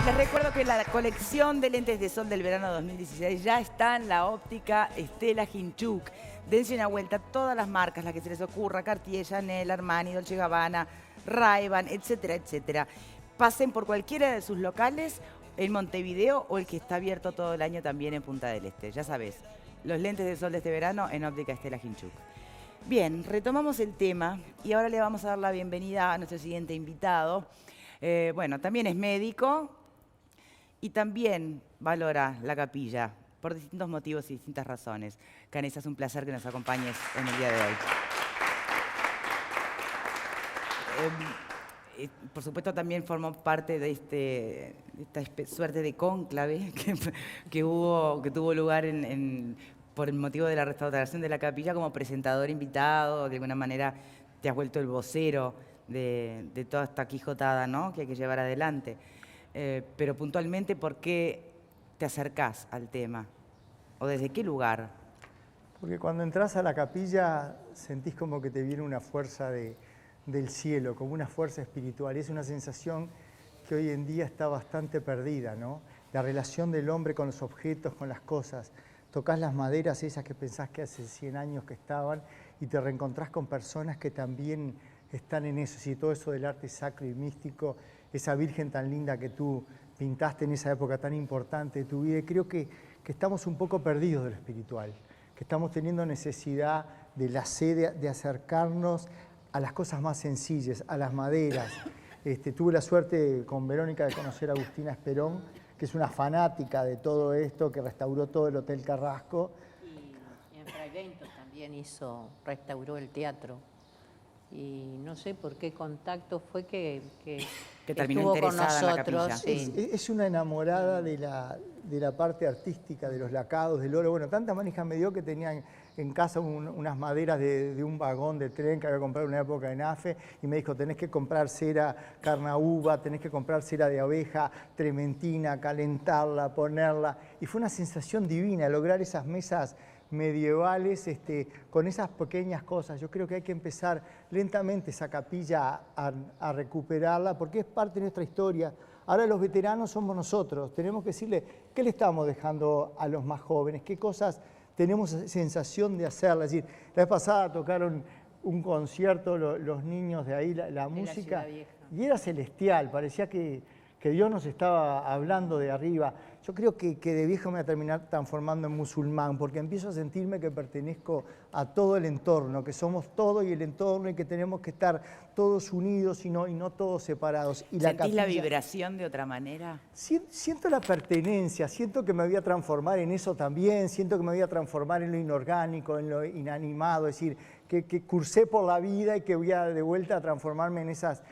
Les recuerdo que la colección de lentes de sol del verano 2016 ya está en la óptica Stella Hinchuk. Dense una vuelta a todas las marcas, las que se les ocurra, Cartier, Chanel, Armani, Dolce & Gabbana, Ray-Ban, etcétera, etcétera. Pasen por cualquiera de sus locales en Montevideo o el que está abierto todo el año también en Punta del Este. Ya sabes, los lentes de sol de este verano en óptica Stella Hinchuk. Bien, retomamos el tema y ahora le vamos a dar la bienvenida a nuestro siguiente invitado. Bueno, también es médico y también valora la capilla por distintos motivos y distintas razones. Canessa, es un placer que nos acompañes en el día de hoy. Por supuesto también formó parte de esta suerte de cónclave que tuvo lugar por el motivo de la restauración de la capilla como presentador invitado. De alguna manera te has vuelto el vocero de toda esta quijotada, ¿no?, que hay que llevar adelante. Pero puntualmente, ¿por qué te acercás al tema? ¿O desde qué lugar? Porque cuando entras a la capilla sentís como que te viene una fuerza del cielo, como una fuerza espiritual. Es una sensación que hoy en día está bastante perdida, ¿no? La relación del hombre con los objetos, con las cosas. Tocás las maderas esas que pensás que hace 100 años que estaban y te reencontrás con personas que también están en eso. Sí, todo eso del arte sacro y místico, esa virgen tan linda que tú pintaste en esa época tan importante de tu vida. Y creo que estamos un poco perdidos de lo espiritual, que estamos teniendo necesidad de la sed de acercarnos a las cosas más sencillas, a las maderas. Tuve la suerte con Verónica de conocer a Agustina Esperón, que es una fanática de todo esto, que restauró todo el Hotel Carrasco. Y en Fragento también restauró el teatro. Y no sé por qué contacto fue que terminó estuvo con nosotros. Sí. Es una enamorada de la parte artística, de los lacados, del oro. Bueno, tanta manija me dio que tenía en casa unas maderas de un vagón de tren que había comprado en una época en AFE, y me dijo, tenés que comprar cera carnaúba, tenés que comprar cera de abeja, trementina, calentarla, ponerla. Y fue una sensación divina lograr esas mesas medievales con esas pequeñas cosas. Yo creo que hay que empezar lentamente esa capilla a recuperarla, porque es parte de nuestra historia. Ahora los veteranos somos nosotros, tenemos que decirle qué le estamos dejando a los más jóvenes, qué cosas tenemos sensación de hacerla. Es decir, la vez pasada tocaron un concierto los niños de ahí, la música, y era celestial, parecía que Dios nos estaba hablando de arriba. Yo creo que de viejo me voy a terminar transformando en musulmán, porque empiezo a sentirme que pertenezco a todo el entorno, que somos todo y el entorno, y que tenemos que estar todos unidos y no todos separados. Y ¿Sentís la vibración de otra manera? Siento la pertenencia, siento que me voy a transformar en eso también, siento que me voy a transformar en lo inorgánico, en lo inanimado, es decir, que cursé por la vida y que voy a de vuelta a transformarme en esas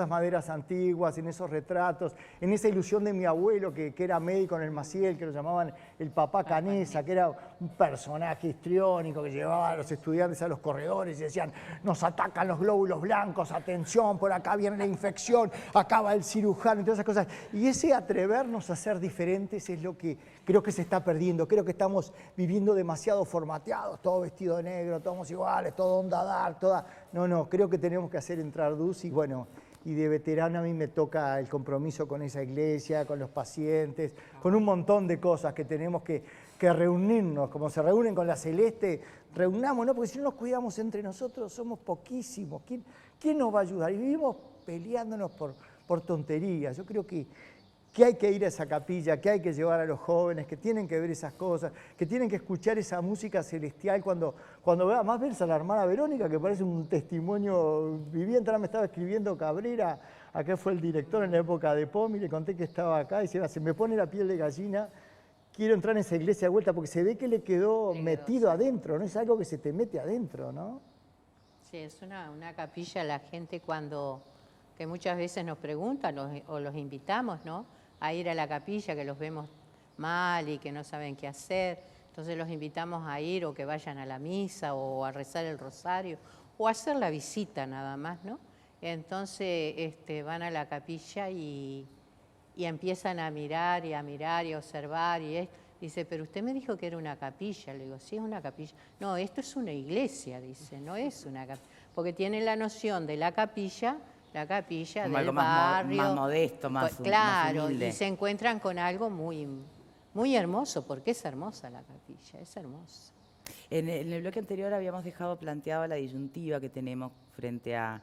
maderas antiguas, en esos retratos, en esa ilusión de mi abuelo que era médico en el Maciel, que lo llamaban el papá Canessa, que era un personaje histriónico que llevaba a los estudiantes a los corredores y decían, nos atacan los glóbulos blancos, atención, por acá viene la infección, acá va el cirujano y todas esas cosas. Y ese atrevernos a ser diferentes es lo que creo que se está perdiendo. Creo que estamos viviendo demasiado formateados, todo vestido de negro, todos iguales, todo onda dark, toda... No, creo que tenemos que hacer entrar luz y bueno, y de veterano a mí me toca el compromiso con esa iglesia, con los pacientes, con un montón de cosas que tenemos que reunirnos, como se reúnen con la Celeste, reunámonos, porque si no nos cuidamos entre nosotros somos poquísimos. ¿Quién nos va a ayudar? Y vivimos peleándonos por tonterías. Yo creo que hay que ir a esa capilla, que hay que llevar a los jóvenes, que tienen que ver esas cosas, que tienen que escuchar esa música celestial cuando vea, más ves a la hermana Verónica, que parece un testimonio viviente. Ahora me estaba escribiendo Cabrera, acá fue el director en la época de POMI, le conté que estaba acá, y decía, se me pone la piel de gallina, quiero entrar en esa iglesia de vuelta, porque se ve que le quedó metido adentro, ¿no? Es algo que se te mete adentro, ¿no? Sí, es una capilla, la gente que muchas veces nos preguntan o los invitamos, ¿no?, a ir a la capilla, que los vemos mal y que no saben qué hacer. Entonces los invitamos a ir, o que vayan a la misa o a rezar el rosario o a hacer la visita nada más, ¿no? Entonces van a la capilla y empiezan a mirar y a observar y esto. Dice, pero usted me dijo que era una capilla. Le digo, sí, es una capilla. No, esto es una iglesia, dice, no es una capilla. Porque tienen la noción de la capilla la capilla Como del algo más barrio. modesto, más Claro, humilde. y se encuentran con algo muy, muy hermoso, porque es hermosa la capilla, es hermosa. En el bloque anterior habíamos dejado planteada la disyuntiva que tenemos frente a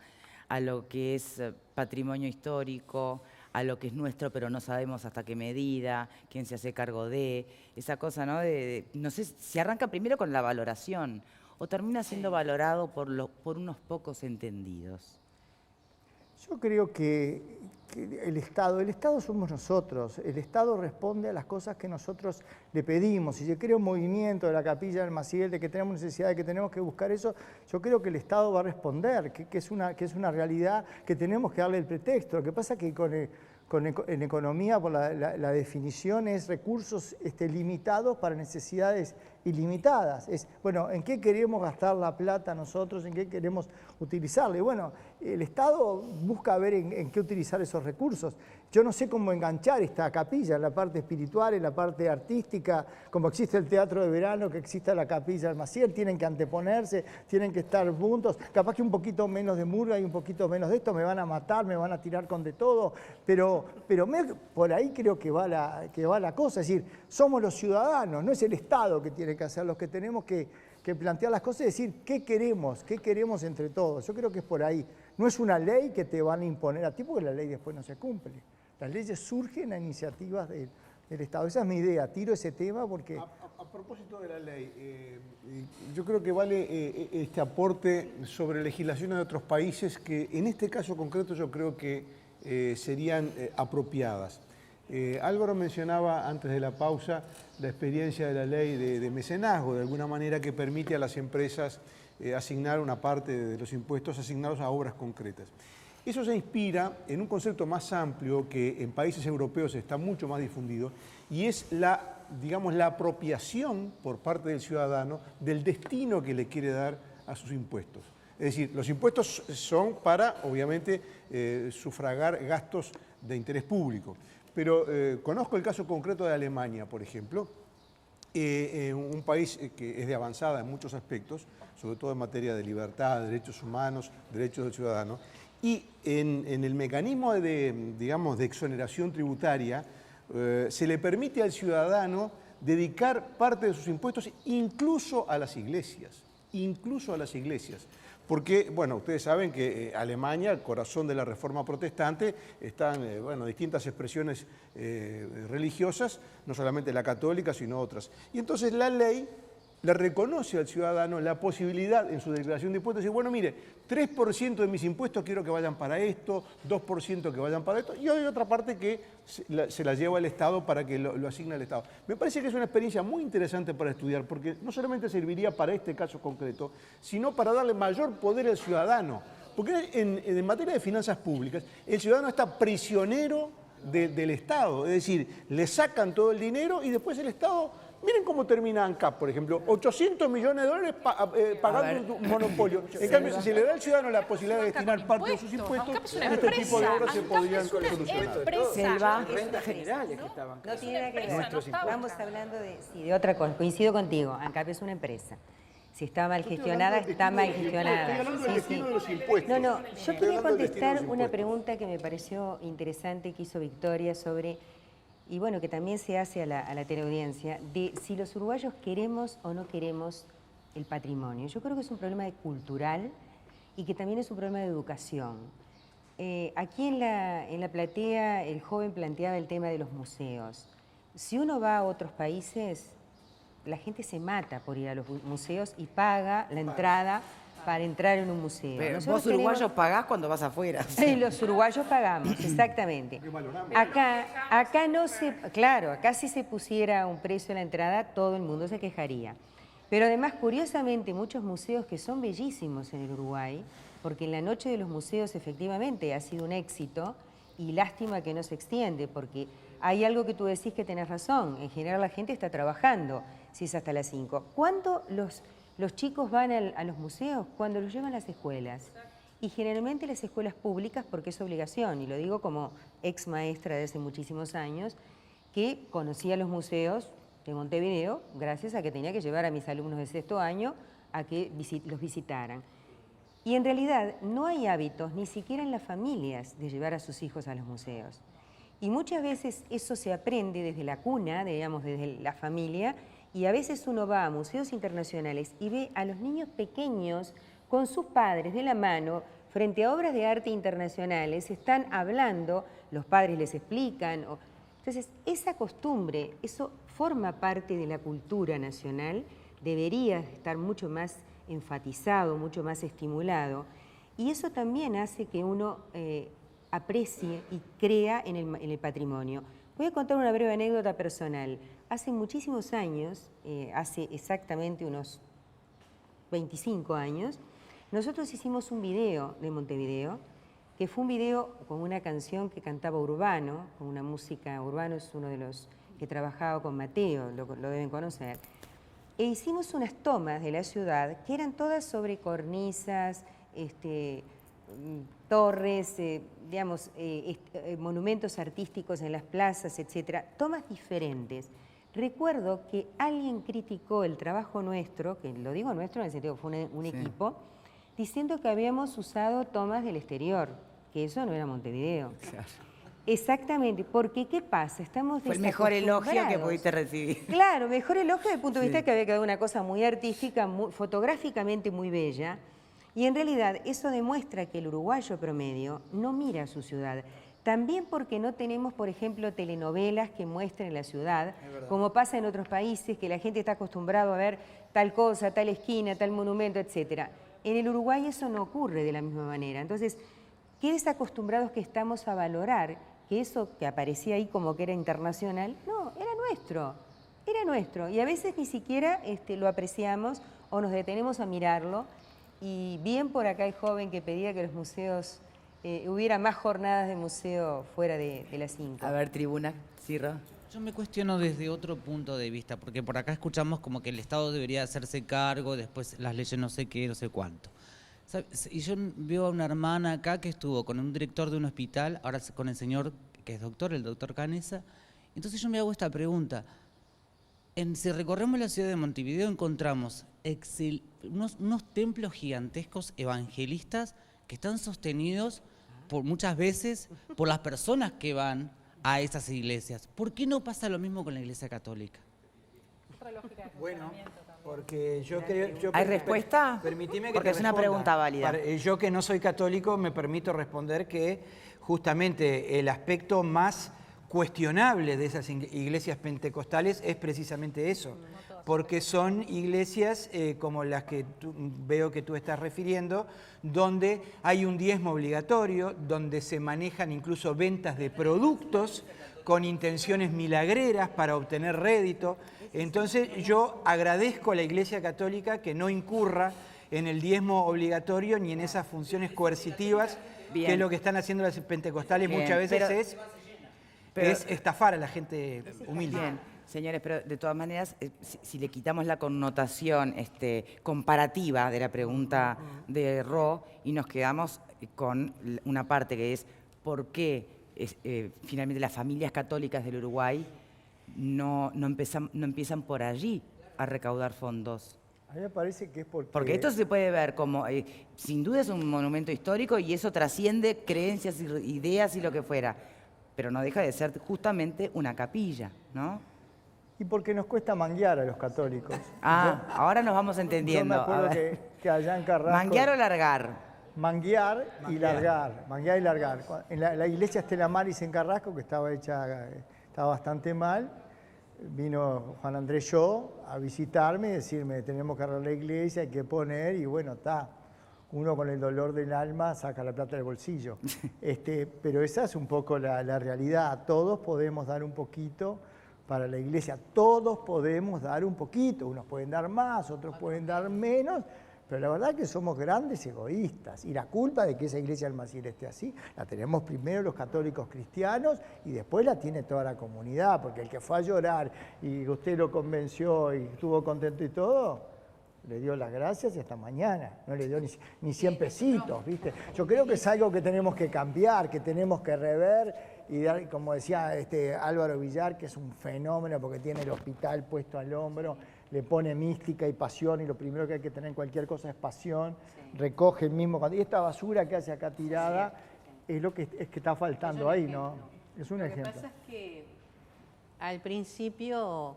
lo que es patrimonio histórico, a lo que es nuestro, pero no sabemos hasta qué medida, quién se hace cargo de, esa cosa, ¿no? No sé si arranca primero con la valoración o termina siendo valorado por unos pocos entendidos. Yo creo que el Estado somos nosotros, el Estado responde a las cosas que nosotros le pedimos. Si se crea un movimiento de la Capilla del Maciel, de que tenemos necesidad, de que tenemos que buscar eso, yo creo que el Estado va a responder, que es una realidad que tenemos que darle el pretexto. Lo que pasa es que en economía, por la definición, es recursos limitados para necesidades ilimitadas. Bueno, ¿en qué queremos gastar la plata nosotros? ¿En qué queremos utilizarla? Y bueno, el Estado busca ver en qué utilizar esos recursos. Yo no sé cómo enganchar esta capilla en la parte espiritual, en la parte artística, como existe el teatro de verano, que existe la capilla del Maciel, tienen que anteponerse, tienen que estar juntos. Capaz que un poquito menos de murga y un poquito menos de esto, me van a matar, me van a tirar con de todo, pero por ahí creo que va la cosa. Es decir, somos los ciudadanos, no es el Estado que tiene que hacer, los que tenemos que plantear las cosas y decir qué queremos entre todos. Yo creo que es por ahí. No es una ley que te van a imponer a ti, porque la ley después no se cumple. Las leyes surgen a iniciativas del Estado. Esa es mi idea. Tiro ese tema porque... A propósito de la ley, yo creo que vale este aporte sobre legislaciones de otros países que en este caso concreto yo creo que serían apropiadas. Álvaro mencionaba antes de la pausa la experiencia de la ley de mecenazgo, de alguna manera que permite a las empresas asignar una parte de los impuestos asignados a obras concretas. Eso se inspira en un concepto más amplio que en países europeos está mucho más difundido y es digamos, la apropiación por parte del ciudadano del destino que le quiere dar a sus impuestos. Es decir, los impuestos son para, obviamente, sufragar gastos de interés público. Pero conozco el caso concreto de Alemania, por ejemplo, un país que es de avanzada en muchos aspectos, sobre todo en materia de libertad, derechos humanos, derechos del ciudadano, y en el mecanismo digamos, de exoneración tributaria se le permite al ciudadano dedicar parte de sus impuestos incluso a las iglesias, Porque, bueno, ustedes saben que Alemania, el corazón de la reforma protestante, están, distintas expresiones religiosas, no solamente la católica, sino otras. Y entonces la ley le reconoce al ciudadano la posibilidad en su declaración de impuestos de decir, bueno, mire, 3% de mis impuestos quiero que vayan para esto, 2% que vayan para esto, y hay otra parte que se la lleva el Estado para que lo asigne el Estado. Me parece que es una experiencia muy interesante para estudiar, porque no solamente serviría para este caso concreto, sino para darle mayor poder al ciudadano. Porque en materia de finanzas públicas, el ciudadano está prisionero del Estado, es decir, le sacan todo el dinero y después el Estado... Miren cómo termina ANCAP, por ejemplo, 800 millones de dólares pagando un monopolio. En cambio, si se le da al ciudadano la posibilidad de destinar parte de sus impuestos, este tipo de obras se podrían solucionar. Selva. Rentas generales que estaban. No tiene nada que ver. Estamos hablando de otra cosa. Coincido contigo. ANCAP es una empresa. Si está mal gestionada, está mal gestionada. Estoy hablando del destino de los impuestos. No, yo quería contestar una pregunta que me pareció interesante que hizo Victoria sobre, y bueno, que también se hace a la teleaudiencia, de si los uruguayos queremos o no queremos el patrimonio. Yo creo que es un problema cultural y que también es un problema de educación. Aquí en la platea el joven planteaba el tema de los museos. Si uno va a otros países, la gente se mata por ir a los museos y paga la entrada para entrar en un museo. Pero Nosotros vos uruguayos pagás cuando vas afuera. Sí, los uruguayos pagamos, exactamente. Acá no se... Claro, acá si se pusiera un precio a la entrada, todo el mundo se quejaría. Pero además, curiosamente, muchos museos que son bellísimos en el Uruguay, porque en la noche de los museos efectivamente ha sido un éxito y lástima que no se extiende, porque hay algo que tú decís que tenés razón. En general la gente está trabajando, si es hasta las 5. ¿Cuándo los chicos van a los museos? Cuando los llevan a las escuelas. Y generalmente las escuelas públicas, porque es obligación, y lo digo como ex maestra de hace muchísimos años, que conocía los museos de Montevideo gracias a que tenía que llevar a mis alumnos de sexto año a que los visitaran. Y en realidad no hay hábitos, ni siquiera en las familias, de llevar a sus hijos a los museos. Y muchas veces eso se aprende desde la cuna, digamos, desde la familia, y a veces uno va a museos internacionales y ve a los niños pequeños con sus padres de la mano, frente a obras de arte internacionales, están hablando, los padres les explican. Entonces, esa costumbre, eso forma parte de la cultura nacional, debería estar mucho más enfatizado, mucho más estimulado, y eso también hace que uno aprecie y crea en el patrimonio. Voy a contar una breve anécdota personal. Hace muchísimos años, hace exactamente unos 25 años, nosotros hicimos un video de Montevideo, que fue un video con una canción que cantaba Urbano, con una música. Urbano es uno de los que trabajaba con Mateo, lo deben conocer. E hicimos unas tomas de la ciudad que eran todas sobre cornisas, torres, digamos, monumentos artísticos en las plazas, etcétera, tomas diferentes. Recuerdo que alguien criticó el trabajo nuestro, que lo digo nuestro en el sentido que fue un equipo, diciendo que habíamos usado tomas del exterior, que eso no era Montevideo. Claro. Exactamente, porque ¿qué pasa? Estamos Fue el mejor elogio que desacostumbrados. pudiste recibir. Claro, mejor elogio desde el punto de vista que había quedado una cosa muy artística, fotográficamente muy bella, y en realidad eso demuestra que el uruguayo promedio no mira a su ciudad. También porque no tenemos, por ejemplo, telenovelas que muestren la ciudad, como pasa en otros países, que la gente está acostumbrado a ver tal cosa, tal esquina, tal monumento, etcétera. En el Uruguay eso no ocurre de la misma manera. Entonces, qué desacostumbrados que estamos a valorar que eso que aparecía ahí como que era internacional, no, era nuestro. Y a veces ni siquiera lo apreciamos o nos detenemos a mirarlo. Y bien por acá el joven que pedía que los museos, hubiera más jornadas de museo fuera de las 5. A ver, tribuna, Cirro. Yo me cuestiono desde otro punto de vista, porque por acá escuchamos como que el Estado debería hacerse cargo, después las leyes no sé qué, no sé cuánto. ¿Sabes? Y yo veo a una hermana acá que estuvo con un director de un hospital, ahora con el señor que es doctor, el doctor Canesa. Entonces yo me hago esta pregunta. Si recorremos la ciudad de Montevideo encontramos unos templos gigantescos evangelistas que están sostenidos muchas veces por las personas que van a esas iglesias. ¿Por qué no pasa lo mismo con la Iglesia Católica? Bueno, porque yo creo... ¿Hay respuesta? Permitime que Porque te es una responda. pregunta válida. Yo que no soy católico me permito responder que justamente el aspecto más cuestionable de esas iglesias pentecostales es precisamente eso, porque son iglesias como las que veo que tú estás refiriendo, donde hay un diezmo obligatorio, donde se manejan incluso ventas de productos con intenciones milagreras para obtener rédito. Entonces yo agradezco a la Iglesia Católica que no incurra en el diezmo obligatorio ni en esas funciones coercitivas, que es lo que están haciendo las pentecostales. Bien, muchas veces pero es estafar a la gente humilde. Bien, señores, pero de todas maneras, si le quitamos la connotación comparativa de la pregunta de Ro y nos quedamos con una parte que es por qué finalmente las familias católicas del Uruguay no empiezan por allí a recaudar fondos. A mí me parece que es Porque esto se puede ver como, sin duda es un monumento histórico y eso trasciende creencias, ideas y lo que fuera, pero no deja de ser justamente una capilla, ¿no? Y porque nos cuesta manguear a los católicos. Ahora nos vamos entendiendo. Yo me acuerdo A ver. que allá en Carrasco... ¿Manguear o largar? Manguear y largar. Manguear y largar. En la iglesia Estela Maris en Carrasco, que estaba bastante mal, vino Juan Andrés Yo a visitarme y decirme, tenemos que arreglar la iglesia, hay que poner, y bueno, está. Uno con el dolor del alma saca la plata del bolsillo. Pero esa es un poco la realidad. Todos podemos dar un poquito para la iglesia. Todos podemos dar un poquito. Unos pueden dar más, otros pueden dar menos. Pero la verdad es que somos grandes egoístas. Y la culpa de que esa iglesia Almacil esté así, la tenemos primero los católicos cristianos y después la tiene toda la comunidad. Porque el que fue a llorar y usted lo convenció y estuvo contento y todo, le dio las gracias y hasta mañana. No le dio ni 100 pesitos, ¿viste? Yo creo que es algo que tenemos que cambiar, que tenemos que rever y dar, como decía Álvaro Villar, que es un fenómeno porque tiene el hospital puesto al hombro. le pone mística y pasión, y lo primero que hay que tener en cualquier cosa es pasión, recoge el mismo, y esta basura que hace acá tirada es lo que está faltando ahí, ¿no? Es un ejemplo. Lo que pasa es que al principio,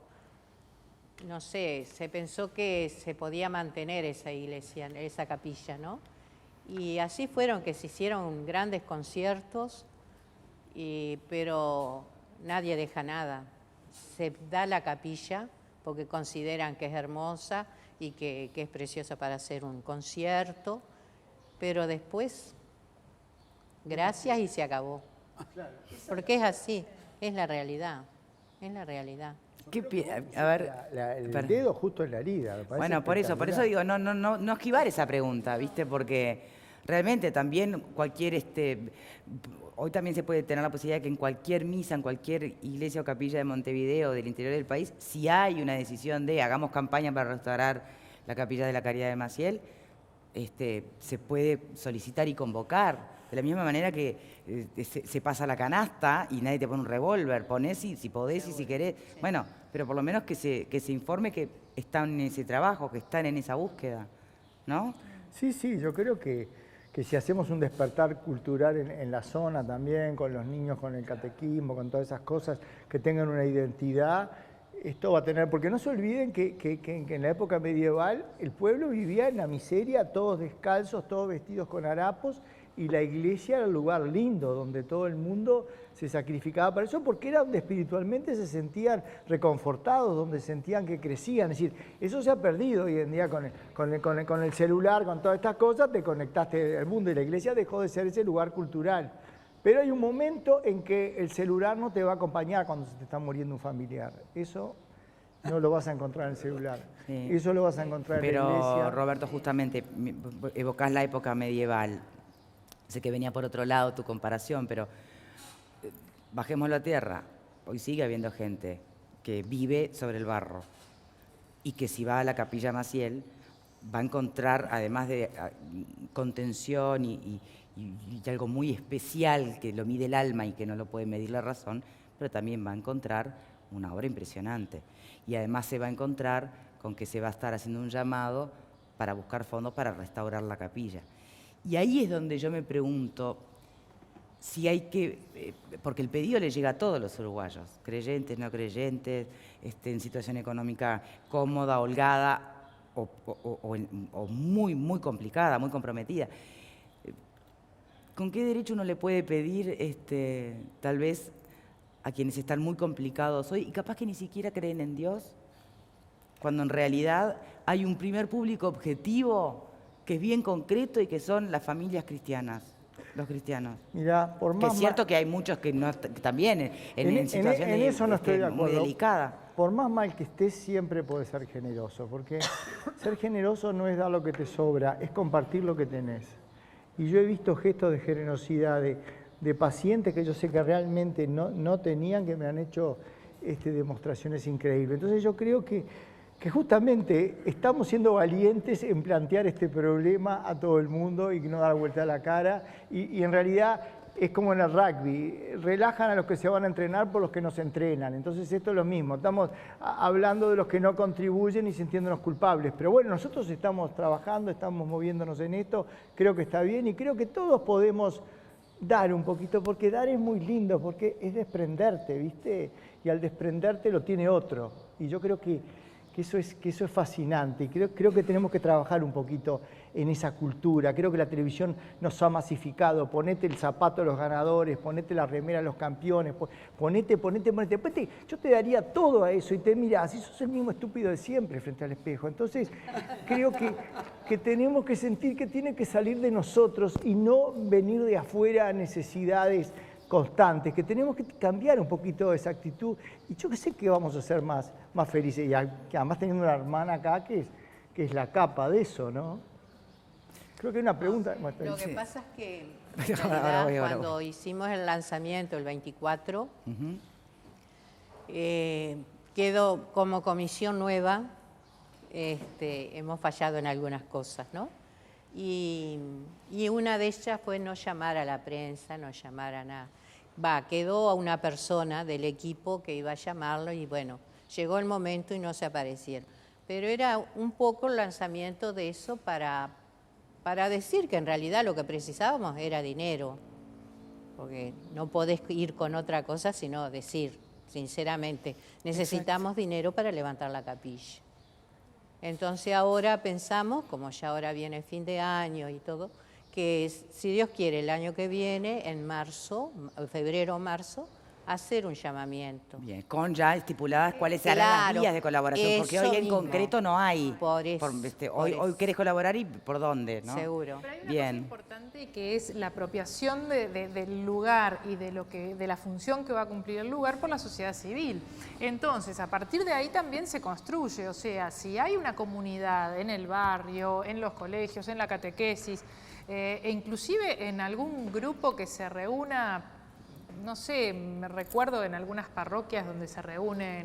no sé, se pensó que se podía mantener esa iglesia, esa capilla, ¿no? Y así fueron que se hicieron grandes conciertos, pero nadie deja nada. Se da la capilla porque consideran que es hermosa y que es preciosa para hacer un concierto, pero después, gracias y se acabó. Porque es así, es la realidad, es la realidad. A ver, El dedo justo en la herida. Me parece bueno, por eso espectacular. digo, no esquivar esa pregunta, ¿viste? Porque realmente también hoy también se puede tener la posibilidad de que en cualquier misa, en cualquier iglesia o capilla de Montevideo, del interior del país, si hay una decisión de hagamos campaña para restaurar la capilla de la Caridad de Maciel, se puede solicitar y convocar. De la misma manera que se pasa la canasta y nadie te pone un revólver, ponés si podés y si querés. Bueno, pero por lo menos que se informe que están en ese trabajo, que están en esa búsqueda, ¿no? Sí, yo creo que si hacemos un despertar cultural en la zona también, con los niños, con el catequismo, con todas esas cosas, que tengan una identidad, esto va a tener, porque no se olviden que en la época medieval el pueblo vivía en la miseria, todos descalzos, todos vestidos con harapos, y la iglesia era el lugar lindo, donde todo el mundo se sacrificaba para eso, porque era donde espiritualmente se sentían reconfortados, donde sentían que crecían. Es decir, eso se ha perdido hoy en día con el celular, con todas estas cosas, te conectaste al mundo y la iglesia dejó de ser ese lugar cultural. Pero hay un momento en que el celular no te va a acompañar cuando se te está muriendo un familiar. Eso no lo vas a encontrar en el celular. Sí. Eso lo vas a encontrar en la iglesia. Pero, Roberto, justamente evocás la época medieval. Sé que venía por otro lado tu comparación, pero bajémoslo a tierra. Hoy sigue habiendo gente que vive sobre el barro y que si va a la Capilla Maciel va a encontrar, además de contención y algo muy especial que lo mide el alma y que no lo puede medir la razón, pero también va a encontrar una obra impresionante. Y además se va a encontrar con que se va a estar haciendo un llamado para buscar fondos para restaurar la capilla. Y ahí es donde yo me pregunto si hay que, porque el pedido le llega a todos los uruguayos, creyentes, no creyentes, en situación económica cómoda, holgada o muy, muy complicada, muy comprometida. ¿Con qué derecho uno le puede pedir, tal vez, a quienes están muy complicados hoy y capaz que ni siquiera creen en Dios, cuando en realidad hay un primer público objetivo que es bien concreto y que son las familias cristianas, los cristianos? Mirá, por más que es cierto que hay muchos que no que también en situaciones en eso no estoy de acuerdo. muy delicadas. Por más mal que estés, siempre puedes ser generoso, porque ser generoso no es dar lo que te sobra, es compartir lo que tenés. Y yo he visto gestos de generosidad de pacientes que yo sé que realmente no tenían, que me han hecho demostraciones increíbles. Entonces yo creo que justamente estamos siendo valientes en plantear este problema a todo el mundo y no dar vuelta a la cara. Y en realidad es como en el rugby, relajan a los que se van a entrenar por los que no se entrenan. Entonces esto es lo mismo, estamos hablando de los que no contribuyen y sintiéndonos culpables. Pero bueno, nosotros estamos trabajando, estamos moviéndonos en esto, creo que está bien y creo que todos podemos dar un poquito, porque dar es muy lindo, porque es desprenderte, ¿viste? Y al desprenderte lo tiene otro. Y yo creo que eso es fascinante y creo que tenemos que trabajar un poquito en esa cultura. Creo que la televisión nos ha masificado. Ponete el zapato a los ganadores, ponete la remera a los campeones, ponete. Después yo te daría todo a eso y te mirás y sos el mismo estúpido de siempre frente al espejo. Entonces creo que tenemos que sentir que tiene que salir de nosotros y no venir de afuera a necesidades constantes, que tenemos que cambiar un poquito esa actitud y yo que sé que vamos a ser más felices y además teniendo una hermana acá que es la capa de eso, ¿no? Creo que hay una pregunta. Lo que pasa es que en realidad, cuando hicimos el lanzamiento el 24, quedó como comisión nueva, hemos fallado en algunas cosas, ¿no? Y una de ellas fue no llamar a la prensa, no llamar a nada. Quedó a una persona del equipo que iba a llamarlo y bueno, llegó el momento y no se aparecieron. pero era un poco el lanzamiento de eso para decir que en realidad lo que precisábamos era dinero, porque no podés ir con otra cosa sino decir, sinceramente, necesitamos dinero para levantar la capilla. Entonces ahora pensamos, como ya ahora viene fin de año y todo, que si Dios quiere el año que viene, en marzo, febrero o marzo, hacer un llamamiento. Bien, con ya estipuladas cuáles serán las Claro, vías de colaboración, porque eso hoy en mismo. concreto no hay. Por eso, Hoy querés colaborar y por dónde, ¿no? Seguro. Pero hay una Bien. cosa importante que es la apropiación del lugar y de la función que va a cumplir el lugar por la sociedad civil. Entonces, a partir de ahí también se construye, o sea, si hay una comunidad en el barrio, en los colegios, en la catequesis, e inclusive en algún grupo que se reúna, no sé, me recuerdo en algunas parroquias donde se reúnen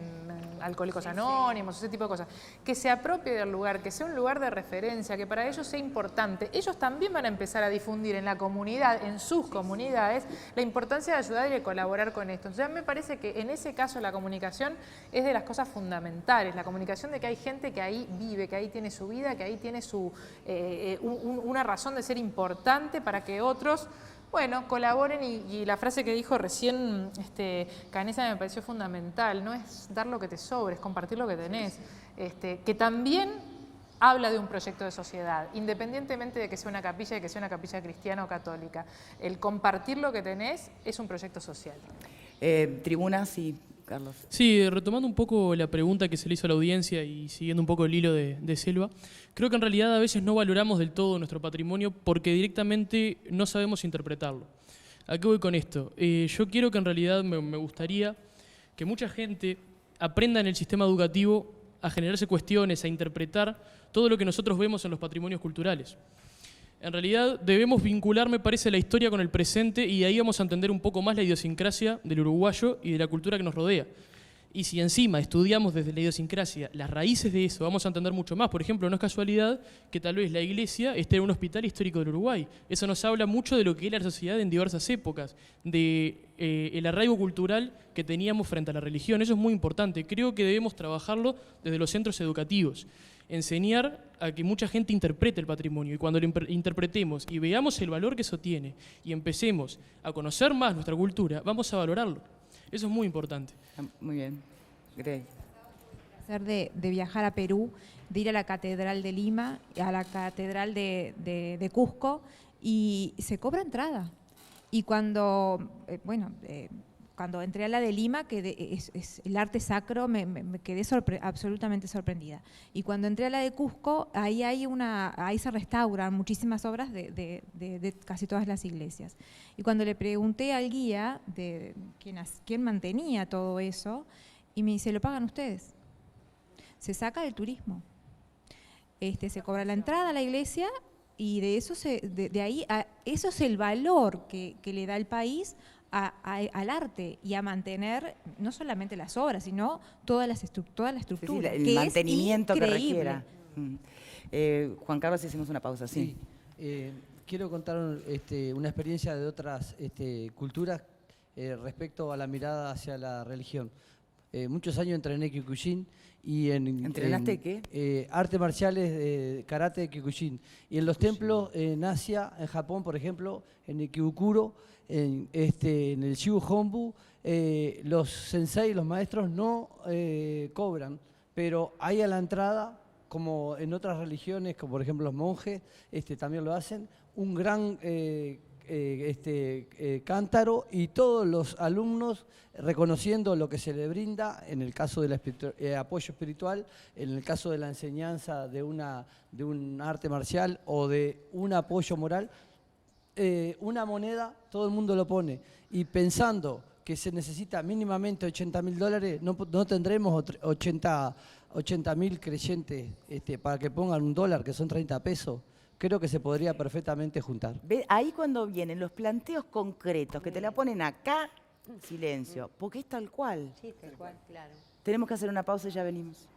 alcohólicos anónimos, ese tipo de cosas, que se apropie del lugar, que sea un lugar de referencia, que para ellos sea importante. Ellos también van a empezar a difundir en la comunidad, en sus comunidades, la importancia de ayudar y de colaborar con esto. Entonces, a mí me parece que en ese caso la comunicación es de las cosas fundamentales, la comunicación de que hay gente que ahí vive, que ahí tiene su vida, que ahí tiene una razón de ser importante para que otros, bueno, colaboren. Y la frase que dijo recién Canessa me pareció fundamental, no es dar lo que te sobra, es compartir lo que tenés, que también habla de un proyecto de sociedad, independientemente de que sea una capilla y que sea una capilla cristiana o católica. El compartir lo que tenés es un proyecto social. Tribuna, sí, Carlos. Sí, retomando un poco la pregunta que se le hizo a la audiencia y siguiendo un poco el hilo de Selva, creo que en realidad a veces no valoramos del todo nuestro patrimonio porque directamente no sabemos interpretarlo. ¿A qué voy con esto? Yo quiero que en realidad me gustaría que mucha gente aprenda en el sistema educativo a generarse cuestiones, a interpretar todo lo que nosotros vemos en los patrimonios culturales. En realidad debemos vincular, me parece, la historia con el presente y ahí vamos a entender un poco más la idiosincrasia del uruguayo y de la cultura que nos rodea. Y si encima estudiamos desde la idiosincrasia las raíces de eso, vamos a entender mucho más. Por ejemplo, no es casualidad que tal vez la iglesia esté en un hospital histórico del Uruguay. Eso nos habla mucho de lo que era la sociedad en diversas épocas, de el arraigo cultural que teníamos frente a la religión. Eso es muy importante. Creo que debemos trabajarlo desde los centros educativos. Enseñar a que mucha gente interprete el patrimonio y cuando lo interpretemos y veamos el valor que eso tiene y empecemos a conocer más nuestra cultura, vamos a valorarlo. Eso es muy importante. Muy bien. Grey. De viajar a Perú, de ir a la Catedral de Lima, a la Catedral de Cusco, y se cobra entrada. Y cuando, cuando entré a la de Lima, que es el arte sacro, me quedé absolutamente sorprendida. Y cuando entré a la de Cusco, ahí se restauran muchísimas obras de casi todas las iglesias. Y cuando le pregunté al guía de quién mantenía todo eso, y me dice, lo pagan ustedes. Se saca del turismo. Se cobra la entrada a la iglesia y de eso eso es el valor que le da el país al arte y a mantener no solamente las obras, sino toda la estructura. Sí, el mantenimiento que requiera. Juan Carlos, hicimos una pausa, sí. Quiero contar una experiencia de otras culturas respecto a la mirada hacia la religión. Muchos años entrené Kyokushin y ¿Entrenaste qué? Artes marciales, karate de Kyokushin. Y en los templos en Asia, en Japón, por ejemplo, en el Kyukuro, en el Shibu Honbu, los sensei, los maestros no cobran, pero hay a la entrada, como en otras religiones, como por ejemplo los monjes, también lo hacen, un gran cántaro y todos los alumnos reconociendo lo que se le brinda, en el caso del apoyo espiritual, en el caso de la enseñanza de un arte marcial o de un apoyo moral, una moneda todo el mundo lo pone y pensando que se necesita mínimamente $80.000, no tendremos 80.000 creyentes para que pongan $1, que son 30 pesos. Creo que se podría perfectamente juntar. Ahí cuando vienen los planteos concretos, que te la ponen acá, silencio, porque es tal cual. Sí, tal cual, claro. Tenemos que hacer una pausa y ya venimos.